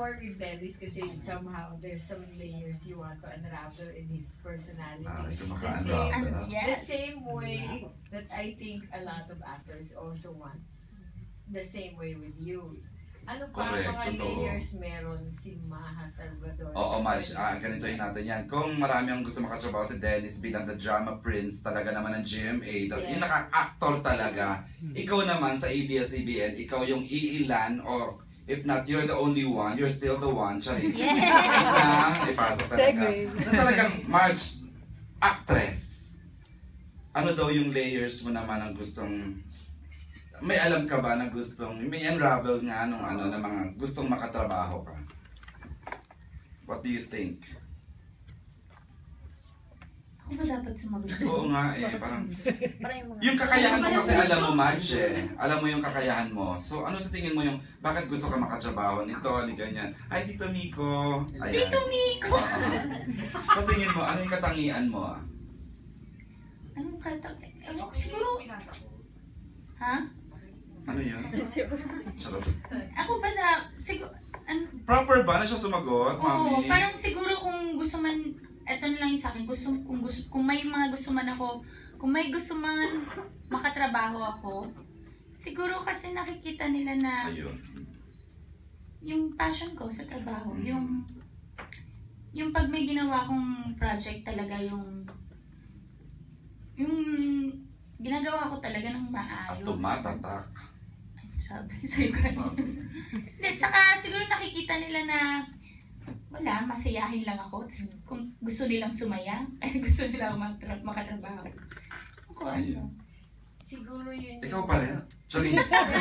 more with Dennis kasi somehow there's some layers you want to unravel in his personality. The same way that I think a lot of actors also wants the same way with you. Ano pa mga layers meron si Maha Salvador? Oo, Maj. Ganitoin natin yan. Kung marami ang gusto makatrabaho si Dennis bilang the drama prince, talaga naman ng GMA, yung naka-actor talaga, ikaw naman sa ABS-CBN, ikaw yung iilan, or if not, you're the only one, you're still the one. Charing. Ipasok talaga. Na talagang, Marge, actress. Ano daw yung layers mo naman ang gustong... May alam ka ba na gustong, may unravel nga nung ano na mga gustong makatrabaho ka? What do you think? Ako ba dapat sumagot? Oo nga parang yung kakayahan mo kasi alam mo, Madge alam mo yung kakayahan mo. So ano sa tingin mo yung, bakit gusto ka makatrabaho nito, ni ganyan? Ay, Tito Miko! Ayan. Tito Miko! Sa tingin mo, ano yung katangian mo? Anong katangian? Siguro... Ha? Ano yan? Charot. Ako ba na, siguro, proper ba na siya sumagot, Mami? Oo, parang siguro kung gusto man, eto na lang yung sa akin, kung may mga gusto man ako, kung may gusto man makatrabaho ako, siguro kasi nakikita nila na yung passion ko sa trabaho, yung pag may ginawa kong project talaga, yung ginagawa ko talaga ng maayos. At tumatatak. Sabi sa'yo kanina. Hindi, tsaka siguro nakikita nila na wala, masayahin lang ako. Tapos kung gusto nilang sumaya, ay gusto nilang makatrabaho. Ako ano. Siguro yun. Ikaw pa rin? Sorry.